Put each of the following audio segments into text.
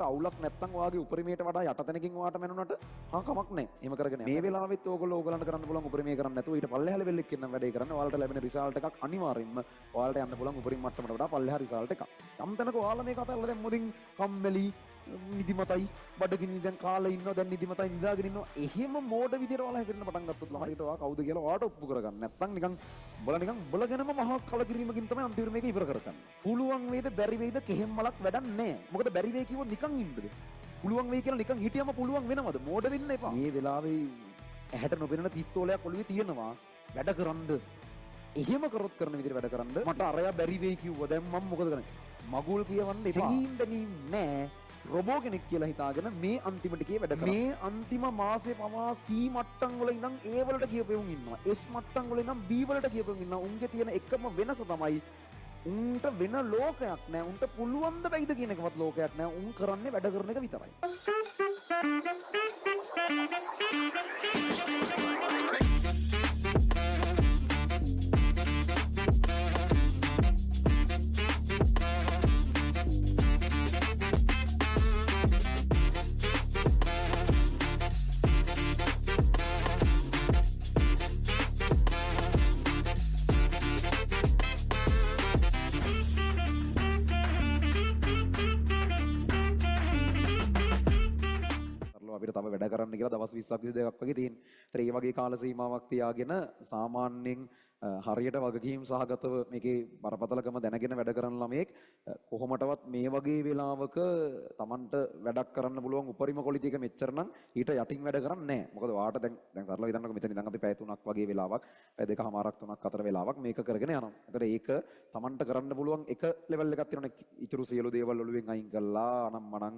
අවුලක් නැත්තම් ඔයාගේ උපරිමයට වඩා යටතැනකින් ඔයාට මැනුණට කමක් නැහැ. එහෙම කරගෙන මේ වෙලාවෙත් ඕගොල්ලන්ට කරන්න පුළුවන් උපරිමය කරන්න නැතුව ඊට පල්ලෙහා ලෙවල් එකකින් නම් වැඩේ කරන්න. ඔයාලට ලැබෙන රිසල්ට් එකක් අනිවාර්යෙන්ම ඔයාලට යන්න පුළුවන් උපරිම මට්ටමට වඩා පල්ලෙහා රිසල්ට් එකක්. යම් තැනක ඔයාලා මේක අතල්ලා දැන් මොදින් කම්මැලි නිදිමතයි බඩගිනි දැන් කාලා ඉන්නවා දැන් නිදිමතයි නිදාගෙන ඉන්නවා. එහෙම මෝඩ විදියට ඔයාලා හැසිරෙන්න පටන් ගත්තොත් ළමයිට ඔයා කවුද කියලා ඔයාට ඔප්පු කරගන්න. නැත්තම් නිකන් උඹලා ගැනම මහා කලකිරීමකින් තමයි අන්තිමට මේක ඉවර කරගන්නේ. පුළුවන් වේද බැරි වේද කෙහෙම් මලක් වැඩක් නැහැ. මොකද බැරි වෙයි කිව්වොත් නිකන් ඉන්නද? පුළුවන් වෙයි කියලා නිකන් හිටියම පුළුවන් වෙනවද? මෝඩ වෙන්න එපා. මේ වෙලාවේ ඇහැට නොපෙනෙන පිස්තෝලයක් ඔළුවේ තියෙනවා වැඩ කරන්න. එහෙම කරොත් කරන විදිහට වැඩ කරන්න. මට අරයා බැරි වෙයි කිව්වා. දැන් මම මොකද කරන්නේ? මගුල් කියවන්න එපා. නෑ. රොබෝ කෙනෙක් කියලා හිතාගෙන මේ අන්තිම ටිකේ වැඩ කරා. මේ අන්තිම මාසේ පවා C මට්ටම් වල ඉඳන් A වලට ගියපෙවුන් ඉන්නවා. S මට්ටම් වල ඉඳන් B වලට ගියපෙවුන් ඉන්නවා. උන්ගේ තියෙන එකම වෙනස තමයි උන්ට වෙන ලෝකයක් නෑ. උන්ට පුළුවන් ද බැයිද කියන එකවත් ලෝකයක් නෑ. උන් කරන්නේ වැඩ කරන එක විතරයි. අපිට තව වැඩ කරන්න කියලා දවස් 20ක් 22ක් වගේ තියෙන. ඒතර මේ වගේ කාල සීමාවක් තියාගෙන සාමාන්‍යයෙන් හරියට වගකීම් සහගතව මේකේ බරපතලකම දැනගෙන වැඩ කරන ළමයෙක් කොහොමටවත් මේ වගේ වෙලාවක Tamanට වැඩක් කරන්න පුළුවන් උපරිම ක්වොලිටි එක මෙච්චර නම් ඊට යටින් වැඩ කරන්නේ නැහැ. මොකද ඔයාට දැන් සරලව හිතන්නකෝ මෙතන ඉඳන් අපි පැය 3ක් වගේ වෙලාවක් පැය 2කමාරක් 3ක් අතර වෙලාවක් මේක කරගෙන යනවා. ඒතර ඒක Tamanට කරන්න පුළුවන් එක ලෙවල් එකක් තියෙනවනේ. ඉතුරු සියලු දේවල් ඔළුවෙන් අයින් කරලා අනම්මනම්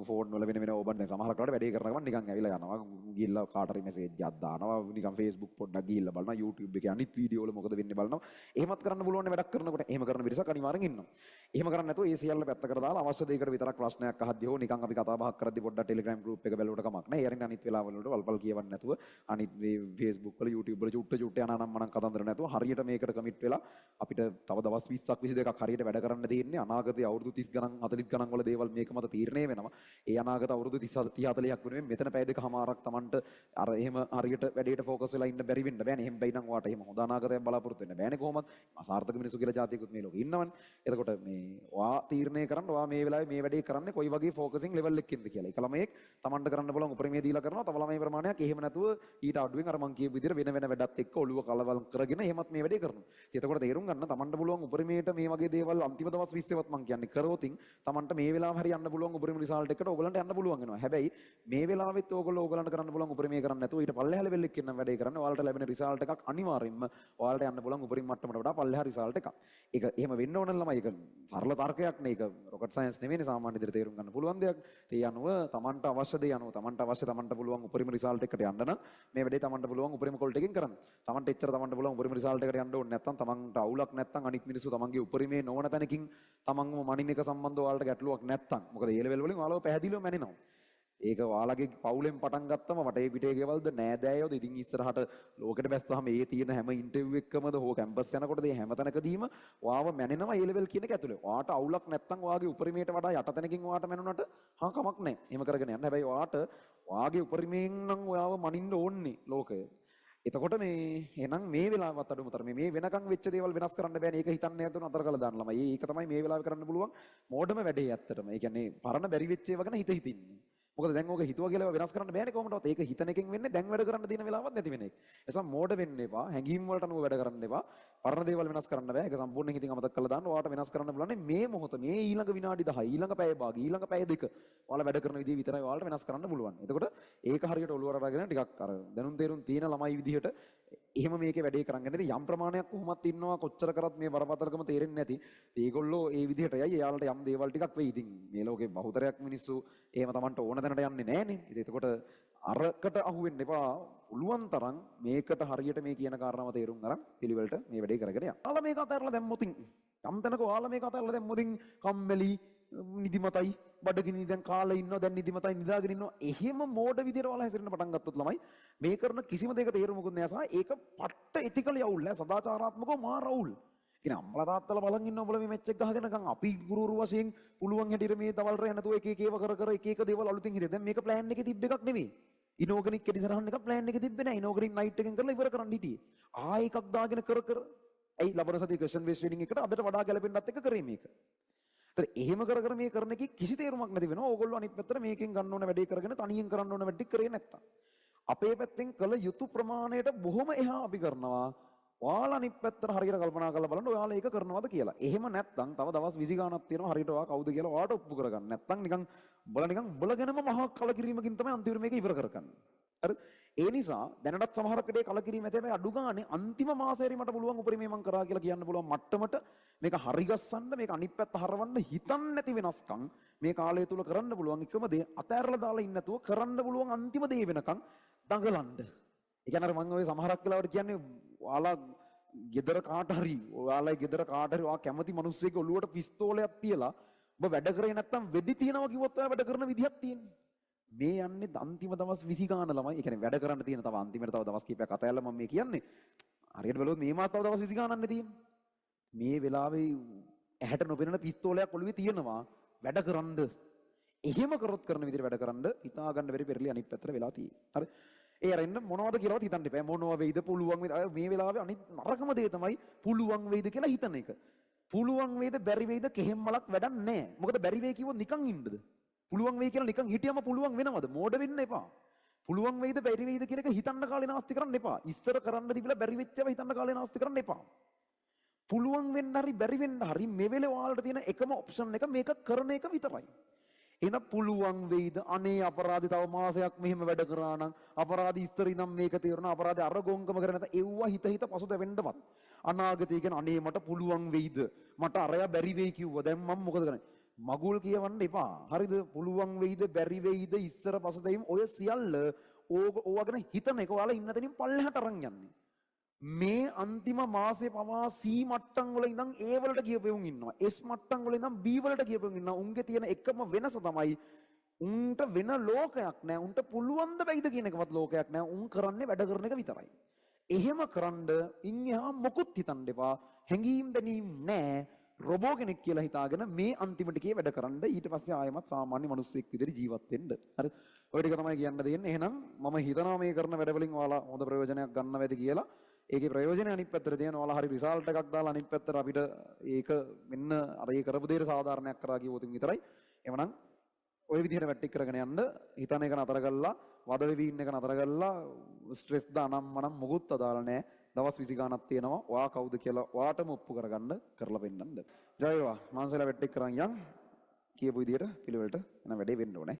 ෆෝන් වල වෙන ඕබන් දැන් සමහර කරලා වැඩේ කරන ගමන් නිකන් ඇවිල්ලා යනවා. ගිහිල්ලා කාට හරි මැසේජ් එකක් දානවා. නිකන් Facebook පොඩ්ඩක් ගිහිල්ලා බලනවා. YouTube එකේ අනිත් වීඩියෝ වල මොකද වෙන්නේ බලනවා. එහෙමත් කරන්න පුළුවන් වැඩක් කරනකොට එහෙම කරන පිරිසක් අනිවාර්යෙන් ඉන්නවා. එහෙම කරන්නේ නැතුව ඒ සියල්ල පැත්තකට දාලා අවශ්‍ය දෙයකට විතරක් ප්‍රශ්නයක් අහද්දී හෝ නිකන් අපි කතා බහක් කරද්දී පොඩ්ඩක් Telegram group එක බැලුවට කමක් නැහැ. ඒ අරින්න අනිත් වෙලාවල් වලට වල්පල් කියවන්න නැතුව අනිත් මේ Facebook වල YouTube වල චුට්ට යන නම් මනම් කතන්දර නැතුව හරියට මේකට කමිට් වෙලා අපිට තව දවස් 20ක් 22ක් හරියට වැඩ කරන්න තියෙන්නේ. අනාගතයේ අවුරුදු 30 ගණන් 40 ගණන් වල දේවල් මේක මත තීරණය වෙනවා. ඒ අනාගත අවුරුදු 30 40ක් වෙනුවෙන් මෙතන පැය දෙකමාරක් Tamanට අර එහෙම හරියට වැඩේට ෆෝකස් වෙලා ඉන්න බැරි වෙන්න බෑනේ. එහෙම බැයි නම් ඔයාට එහෙම හොඳ අනාගතයක් බලාපොරොත්තු වෙන්න බෑනේ කොහොමද? අසාර්ථක මිනිස්සු කියලා જાතියකුත් මේ ලෝකේ ඉන්නවනේ. එතකොට මේ ඔයා තීරණය කරන්න ඔයා මේ වෙලාවේ මේ වැඩේ කරන්නේ කොයි වගේ ෆෝකසින් ලෙවල් එකකින්ද කියලා. එක ළමයෙක් Tamanට කරන්න බලන උපරිමය දීලා කරනවා. තව ළමයි ප්‍රමාණයක් එහෙම නැතුව ඊට අඩුවෙන් අර මං කියපු විදිහට වෙන වෙන වැඩත් එක්ක ඔළුව කලවල් කරගෙන එහෙමත් මේ වැඩේ කරනවා. එතකොට තේරුම් ගන්න Tamanට පුළුවන් උපරිමයට මේ වගේ දේවල් අන්තිම දවස් 20වත් මං කියන්නේ කරෝතින් Tamanට මේ වෙලාව හරි යන්න පුළුවන් උපරිම රිසල්ට් එකකට ඕගලන්ට යන්න පුළුවන් වෙනවා. හැබැයි මේ වෙලාවෙත් ඕගලන්ට කරන්න පුළුවන් උපරිමය කරන්න නැතුව ඊට පල්ලෙහා ලෙවල් එකකින් නම් වැඩේ කරන්න. ඔයාලට ලැබෙන රිසල්ට් එකක් අනිවාර්යෙන්ම ඔයාලට යන්න පුළුවන් උපරිම මට්ටමට වඩා පල්ලෙහා රිසල්ට් එකක්. ඒක එහෙම වෙන්න ඕන ළමයි. ඒක සරල තර්කයක් නේ. ඒක රොකට් සයන්ස් නෙවෙයි. සාමාන්‍ය විදිහට තේරුම් ගන්න පුළුවන් දෙයක්. ඒ අනුව Tamanට අවශ්‍ය දේ අනුව Tamanට පුළුවන් උපරිම රිසල්ට් එකකට යන්න නම් මේ වැඩේ Tamanට පුළුවන් උපරිම ක්වොලිටි එකකින් කරන්න. Tamanට එච්චර Tamanට පුළුවන් උපරිම රිසල්ට් එකකට යන්න ඕනේ නැත්නම් Tamanට අවුලක් නැත්නම් අනිත් මිනිස්සු Tamanගේ උපරිමේ නොවන තැනකින් Tamanව මනින්න එක සම්බන්ධව ඔයාලට ගැටලුවක් නැත්නම් මොකද ඒ ලෙවල් වලින් ඔයාලව පැහැදිලිව මැනෙනවා. ඒක ඔයාලගේ පවුලෙන් පටන් ගත්තම වටේ පිටේ ගෙවල්ද නෑදෑයෝද ඉතින් ඉස්සරහට ලෝකෙට බැස්සම ඒ තියෙන හැම ඉන්ටර්විව් එකකමද හෝ කැම්පස් යනකොටද හැම තැනකදීම ඔයාව මැනෙනවා ඒ ලෙවල් කියන එක ඇතුලේ. ඔයාට අවුලක් නැත්නම් ඔයාගේ උපරිමයට වඩා යට තැනකින් ඔයාට මැනුණට කමක් නැහැ. එහෙම කරගෙන යන්න. හැබැයි ඔයාට ඔයාගේ උපරිමයෙන් නම් ඔයාව මනින්න ඕනේ ලෝකය. එතකොට මේ එහෙනම් මේ වෙලාවත් අඩුම තරමේ මේ වෙනකන් වෙච්ච දේවල් වෙනස් කරන්න බෑනේ. ඒක හිතන්නේ නැතුව අතර කළා දාන්න ළමයි. ඒක තමයි මේ වෙලාවේ කරන්න පුළුවන් මෝඩම වැඩේ ඇත්තටම. ඒ කියන්නේ පරණ බැරි වෙච්ච ඒවා ගැන හිතින්නේ. මොකද දැන් ඕක හිතුවා කියලා වෙනස් කරන්න බෑනේ කොහොමදවත්. ඒක හිතන එකෙන් වෙන්නේ දැන් වැඩ කරන්න තියෙන වෙලාවක් නැති වෙන එක. ඒ නිසා මෝඩ වෙන්න එපා. හැංගීම් වලට අනුව වැඩ කරන්න එපා. පරණ දේවල් වෙනස් කරන්න බෑ. ඒක සම්පූර්ණයෙන් හිතින් අමතක කරලා දාන්න. ඔයාලට වෙනස් කරන්න බලන්නේ මේ මොහොත, මේ ඊළඟ විනාඩි 10, ඊළඟ පැය භාග, ඊළඟ පැය දෙක. ඔයාලා වැඩ කරන විදිහ විතරයි ඔයාලට වෙනස් කරන්න පුළුවන්. එතකොට ඒක හරියට ඔළුවට අරගෙන ටිකක් අර දැනුම් තේරුම් තියෙන ළමයි විදිහට එහෙම මේකේ වැඩේ කරන් යන්නේ. ඉතින් යම් ප්‍රමාණයක් කොහොමත් ඉන්නවා කොච්චර කරත් මේ බරපතලකම තේරෙන්නේ නැති. ඒගොල්ලෝ ඒ විදිහට යයි. එයාලට යම් දේවල් ටිකක් වෙයි. ඉතින් මේ ලෝකේ බහුතරයක් මිනිස්සු එහෙම Tamanට ඕන තැනට යන්නේ නැහනේ. ඉතින් එතකොට අරකට අහු වෙන්න එපා. පුළුවන් තරම් මේකට හරියට මේ කියන කාරණාව තේරුම් අරන් පිළිවෙලට මේ වැඩේ කරගෙන යන්න. ඔයාලා මේක අතහැරලා දැම්මොතින් යම් තැනක ඔයාලා මේක අතහැරලා දැම්මොතින් කම්මැලි නිදිමතයි බඩගිනි දැන් කාලා ඉන්නවා දැන් නිදිමතයි නිදාගෙන ඉන්නවා. එහෙම මෝඩ විදියට ඔයාලා හැසිරෙන්න පටන් ගත්තොත් ළමයි මේ කරන කිසිම දෙයක තේරුමකුත් නැහැ. සහ ඒක පට්ට එතිකල් යවුල් නෑ. සදාචාරාත්මකව මාර අවුල්. කියන්නේ අම්මලා තාත්තලා බලන් ඉන්න ඔබලා මේ මැච් එක ගහගෙන නිකන් අපි ගුරුවරු වශයෙන් පුළුවන් හැටියට මේ දවල් රැ නැතුව එක එක ඒවා කර කර එක එක දේවල් අලුතින් හිතේ. දැන් මේක ප්ලෑන් එකේ තිබ්බ එකක් නෙමෙයි. ඉනෝගනික් කෙඩිසරහන් එක ප්ලෑන් එකේ තිබ්බේ නැහැ. ඉනෝගනික් නයිට් එකෙන් කරලා ඉවර කරන්න හිටියේ. ආයෙ එකක් දාගෙන කර කර ඇයි ලබන සතියේ ක්වෙස්චන් බේස් ට්‍රේනින් එකට අදට වඩා ගැලපෙන්නත් එක කරේ මේක. ඒතර එහෙම කර කර මේ කරන එකේ කිසි තේරුමක් නැති වෙනවා. ඕගොල්ලෝ අනිත් පැත්තට මේකෙන් ගන්න ඕන වැඩේ කරගෙන තනියෙන් කරන්න ඕන වැඩේ කරේ නැත්තම්. අපේ පැත්තෙන් කළ යුතු ප්‍රමාණයට බොහොම එහා අපි කරනවා. ඔයාලා අනිත් පැත්තට හරියට කල්පනා කරලා බලන්න ඔයාලා ඒක කරනවද කියලා. එහෙම නැත්තම් තව දවස් 20 ගාණක් තියෙනවා හරියට ඔයා කවුද කියලා ඔයාට ඔප්පු කරගන්න. නැත්තම් නිකන් බලගෙනම මහා කලකිරීමකින් තමයි අන්තිමට මේක ඉවර කරගන්නේ. හරි? ඒ නිසා දැනටත් සමහරක් වෙලේ කලකිරීම ඇති හැබැයි අඩු ගානේ අන්තිම මාසෙරි මට පුළුවන් උපරිමේ මම කරා කියලා කියන්න පුළුවන් මට්ටමට මේක හරි ගස්සන්න මේක අනිත් පැත්ත හරවන්න හිතන්නේ නැති වෙනස්කම් මේ කාලය තුල කරන්න පුළුවන් එකම දේ අතෑරලා දාලා ඉන්න නැතුව කරන්න පුළුවන් අන්තිම දේ වෙනකන් දඟලන්න. ඒ කියන්නේ මම ඔය සමහරක් වෙලාවට කියන්නේ ඔයාලා ගෙදර කාට හරි ඔයාලගේ ගෙදර කාට හරි ඔයා කැමති මිනිස්සෙක් ඔළුවට පිස්තෝලයක් තියලා ඔබ වැඩ කරේ නැත්තම් වෙඩි තියනවා කිව්වොත් ඔයා වැඩ කරන විදිහක් තියෙනවා. මේ යන්නේ අන්තිම දවස් 20 ගාන ළමයි. ඒ කියන්නේ වැඩ කරන්න තියෙන තව අන්තිමට තව දවස් කිහිපයක් අතහැරලා මම මේ කියන්නේ. හරියට බලුවොත් මේ මාස තව දවස් 20 ගානක්නේ තියෙන්නේ. මේ වෙලාවේ ඇහැට නොපෙනෙන පිස්තෝලයක් ඔළුවේ තියෙනවා වැඩ කරන්න. එහෙම කරොත් කරන විදිහට වැඩ කරන්න හිතා ගන්න බැරි පෙරලි අනිත් පැත්තට වෙලා තියෙන්නේ. හරි. ඒ අරින්න මොනවද කියලාවත් හිතන්න එපා. මොනව වෙයිද පුළුවන් වෙයිද මේ වෙලාවේ අනිත් නරකම දේ තමයි පුළුවන් වෙයිද කියලා හිතන එක. පුළුවන් වෙයිද බැරි වෙයිද කෙහෙම් මලක් වැඩක් නැහැ. මොකද බැරි වෙයි කිව්වොත් නිකන් ඉන්නද? පුළුවන් වෙයි කියලා නිකන් හිටියම පුළුවන් වෙනවද? මෝඩ වෙන්න එපා. පුළුවන් වෙයිද බැරි වෙයිද කියන එක හිතන්න කාලේ නාස්ති කරන්න එපා. ඉස්සර කරන්න තිබිලා බැරි වෙච්චව හිතන්න කාලේ නාස්ති කරන්න එපා. පුළුවන් වෙන්න හරි බැරි වෙන්න හරි මේ වෙලේ ඔයාලට තියෙන එකම ඔප්ෂන් එක මේක කරන එක විතරයි. එහෙනම් පුළුවන් වෙයිද අනේ අපරාධي තව මාසයක් මෙහෙම වැඩ කරා නම් අපරාධي ඉස්තර ඉඳන් මේක තේරුණා අපරාධي අර ගොංකම කරේ නැත එව්වා හිත පසුතැවෙන්නවත් අනාගතය ගැන අනේ මට පුළුවන් වෙයිද මට අරයා බැරි වෙයි කිව්වා දැන් මම මොකද කරන්නේ මගුල් කියවන්න එපා හරිද පුළුවන් වෙයිද බැරි වෙයිද ඉස්තර පසුතැවීම ඔය සියල්ල ඕවා ගැන හිතන එක ඔයාලා ඉන්න තැනින් පල්ලෙහාට අරන් යන්නේ මේ අන්තිම මාසේ පවා C මට්ටම් වල ඉඳන් A වලට ගියපෙවුන් ඉන්නවා S මට්ටම් වල ඉඳන් B වලට ගියපෙවුන් ඉන්නවා උන්ගේ තියෙන එකම වෙනස තමයි උන්ට වෙන ලෝකයක් නැහැ උන්ට පුළුවන් ද බැයිද කියන එකවත් ලෝකයක් නැහැ උන් කරන්නේ වැඩ කරන එක විතරයි එහෙම කරන්ඩ ඉන් එහා මොකුත් හිතන්න එපා හැංගීම් දැනීම් නැහැ රොබෝ කෙනෙක් කියලා හිතාගෙන මේ අන්තිමට කී වැඩ කරන්න ඊට පස්සේ ආයෙමත් සාමාන්‍ය මිනිස්සෙක් විදිහට ජීවත් වෙන්න හරි ඔය ටික තමයි කියන්න දෙන්නේ එහෙනම් මම හිතනවා මේ කරන වැඩ වලින් ඔයාලා හොඳ ප්‍රයෝජනයක් ගන්න වෙද කියලා ඒකේ ප්‍රයෝජනේ අනිත් පැත්තට තියෙනවා ඔයාලා හරි රිසල්ට් එකක් දාලා අනිත් පැත්තට අපිට ඒක මෙන්න අර ඒ කරපු දෙයට සාධාරණයක් කරා කිව්වොත් විතරයි එවනම් ඔය විදිහට වැට්ටික් කරගෙන යන්න හිතන එක නතර කරලා වද වෙවි ඉන්න එක නතර කරලා ස්ට්‍රෙස් දානම්මනම් මොකුත් අදාළ නැහැ දවස් 20 ගානක් තියෙනවා ඔයා කවුද කියලා ඔයාටම ඔප්පු කරගන්න කරලා පෙන්නන්න ජය වේවා මාන්සලා වැට්ටික් කරන් යන් කියපු විදිහට පිළිවෙලට එන වැඩේ වෙන්න ඕනේ